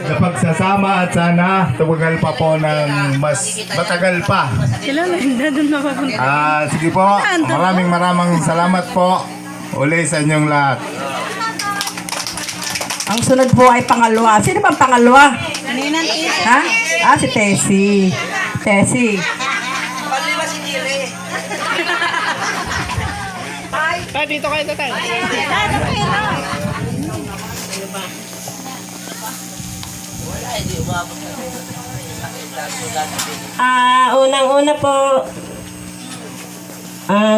na pagsasama at sana tumagal pa po ng mas matagal pa. Sila na hindi doon mapapunta. Sige po, maraming salamat po uli sa inyong lahat. Ang sunod po ay pangalawa. Sino bang pangalawa? Kaninan Ha? Si Tessie. Tessie. dito kayo tatay. Unang-una po,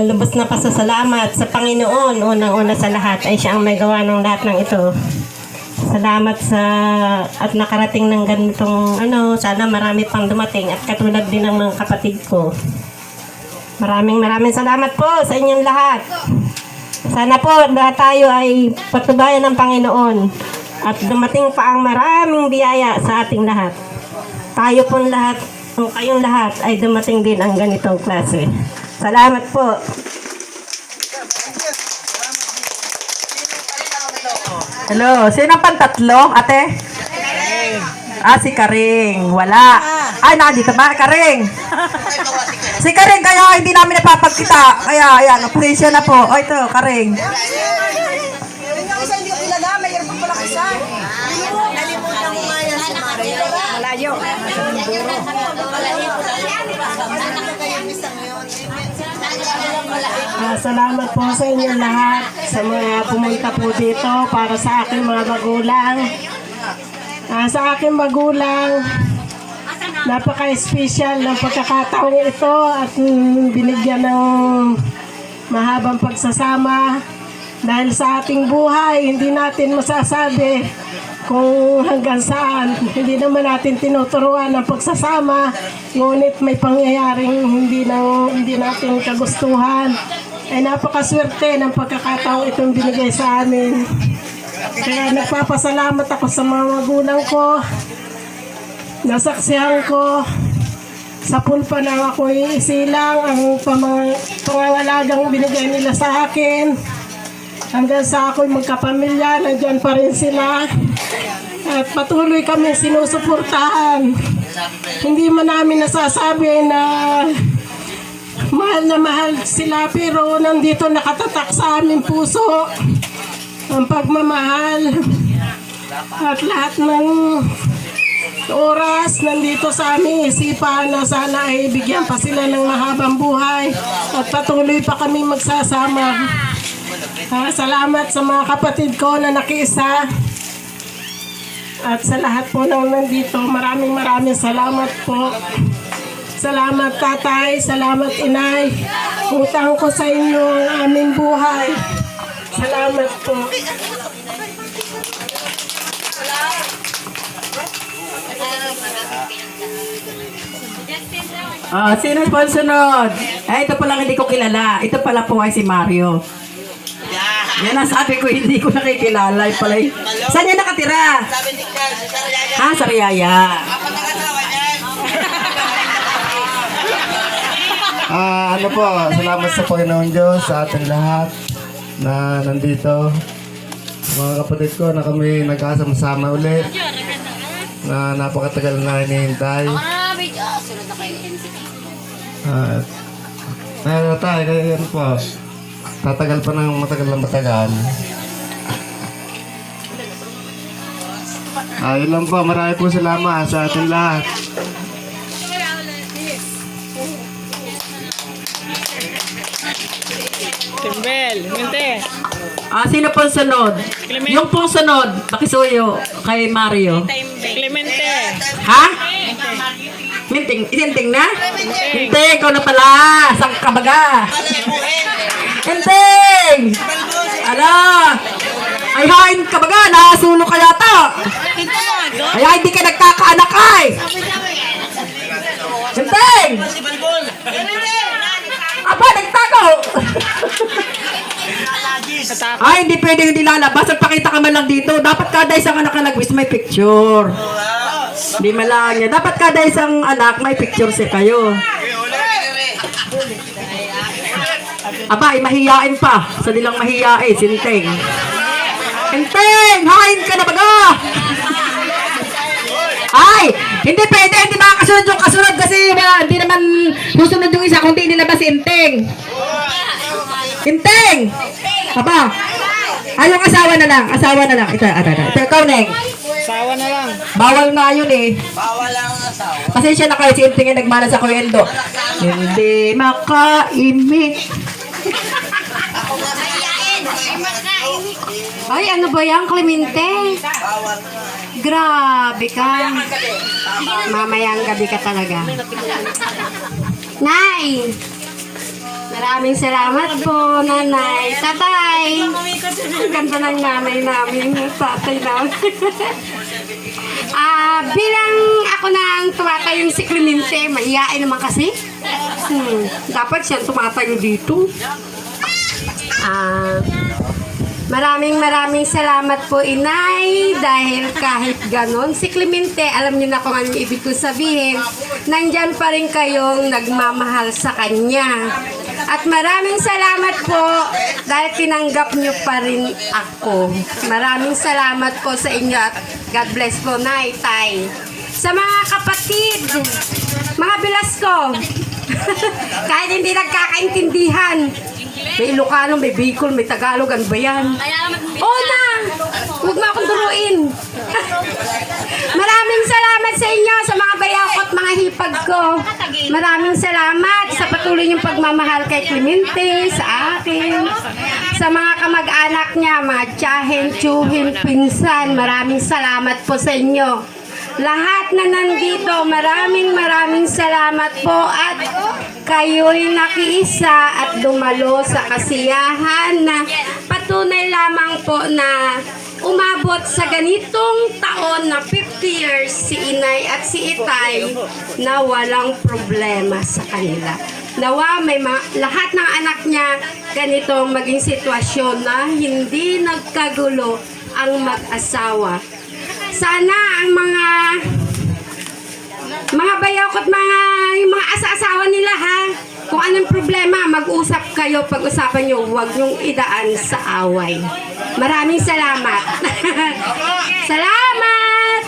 lubos na pasasalamat sa Panginoon. Unang-una sa lahat ay siya ang may gawa ng lahat ng ito. Salamat sa at nakarating ng ganitong sana marami pang dumating at katulad din ng mga kapatid ko. Maraming salamat po sa inyong lahat. Sana po lahat tayo ay patubayan ng Panginoon at dumating pa ang maraming biyaya sa ating lahat. Tayo po lahat, o kayong lahat ay dumating din ang ganitong klase. Salamat po. Hello, sino pang tatlo, ate? Si Karing. Wala. Ay, nandito ba? Karing. Si Karing, kaya hindi namin napapagkita. Kaya, ayan, appreciate na po. O, ito, Karing. Yung isa hindi ko kilala, mayroon pa pala isa. Nalimutan mo nga yan si Maria. Malayo. Salamat po sa inyo lahat, sa mga pumunta po dito para sa aking mga magulang. Sa aking magulang, napaka-special ng pagkakataong ito at binigyan ng mahabang pagsasama. Dahil sa ating buhay, hindi natin masasabi kung hanggang saan. Hindi naman natin tinuturuan ang pagsasama, ngunit may pangyayaring hindi natin kagustuhan. Ay napakaswerte ng pagkakataong itong binigay sa amin. Kaya nagpapasalamat ako sa mga magulang ko, nasaksihan ko, sa pulpa na ako'y isilang ang pangangalagang binigay nila sa akin. Hanggang sa ako'y magkapamilya, nandiyan pa rin sila. At patuloy kami sinusuportahan. Hindi man namin nasasabi na mahal sila, pero nandito nakatatak sa aming puso ang pagmamahal. At lahat ng oras nandito sa aming isipan na sana ay bigyan pa sila ng mahabang buhay at patuloy pa kami magsasama. Salamat sa mga kapatid ko na nakiisa at sa lahat po na nandito. Maraming salamat po. Salamat tatay, salamat inay. Utang ko sa inyo ang aming buhay. Salamat po. Sino po ang sunod? Ito pa lang hindi ko kilala. Ito pala po ay si Mario. Yan ang sabi ko, hindi ko nakikilala. Saan niya nakatira? Sa Riyaya. Salamat sa Panginoon Diyos sa ating lahat na nandito. Mga kapatid ko na kami nagkasama-sama uli na napakatagal na hinihintay. Tayo, kaya yan po. Tatagal pa ng matagal. Yun lang po, marami po salamat sa ating lahat. Timbel, mente. Sino pong sunod? Yung pong sunod, pakisuyo kay Mario. Clemente. Ha? Minting, isinting na? Hindi, ikaw na pala. Sang kabaga. Hinting! Ay hain kabaga, nasulo ka yata. Ay hindi ka nagkakaanak ay. Hinting! Aba, nagtago. Ay, hindi pwedeng hindi lalabas. Magpakita ka man lang dito. Dapat kada isang anak na nag-wish may picture. Hindi malang niya. Dapat kada isang anak may picture siya kayo. Aba, ay mahiyain pa. Sa nilang mahiyain, Sinteng. Sinteng! Hain ka na baga! Hindi pwede, hindi makakasunod yung kasunod kasi wala, hindi naman susunod yung isa kung di nilabas si Inteng. Inteng! Aba, yung asawa na lang, Ito, ikaw, Neng. Sawa na lang. Bawal nga yun eh. Bawal lang ang asawa. Pasensya na kayo, si Inteng yung nagmana sa Kuya Eldo. Hindi makaimik. Ay, ano ba yan, Clemente? Grabe ka. Mamayang gabi ka talaga. Nay! Maraming salamat po, nanay. Tatay! Ang ganda ng nanay namin, tatay namin. Bilang ako nang tumatayo si Clemente, mahihain naman kasi. Dapat siyang tumatayo dito. Maraming salamat po, Inay, dahil kahit ganon, si Clemente, alam niyo na kung anong ibig ko sabihin, nandyan pa rin kayong nagmamahal sa kanya. At maraming salamat po dahil tinanggap niyo pa rin ako. Maraming salamat po sa inyo at God bless po, Nay, Tay. Sa mga kapatid, mga bilas ko, kahit hindi nagkakaintindihan, may Ilocano, may Bicol, may Tagalog, ano ba yan? Oo na! Huwag mo akong duruin. Maraming salamat sa inyo, sa mga bayakot, mga hipag ko. Maraming salamat sa patuloy niyong pagmamahal kay Clemente, sa akin, sa mga kamag-anak niya, mga tiyahin, tiyuhin, pinsan. Maraming salamat po sa inyo. Lahat na nandito, maraming salamat po at kayo'y nakiisa at dumalo sa kasiyahan na patunay lamang po na umabot sa ganitong taon na 50 years si Inay at si Itay na walang problema sa kanila. Nawa may lahat ng anak niya ganitong maging sitwasyon na hindi nagkagulo ang mag-asawa. Sana ang mga bayakot, yung mga asa-asawa nila ha, kung anong problema, mag-usap kayo, pag-usapan nyo, huwag nyong idaan sa away. Maraming salamat. Salamat!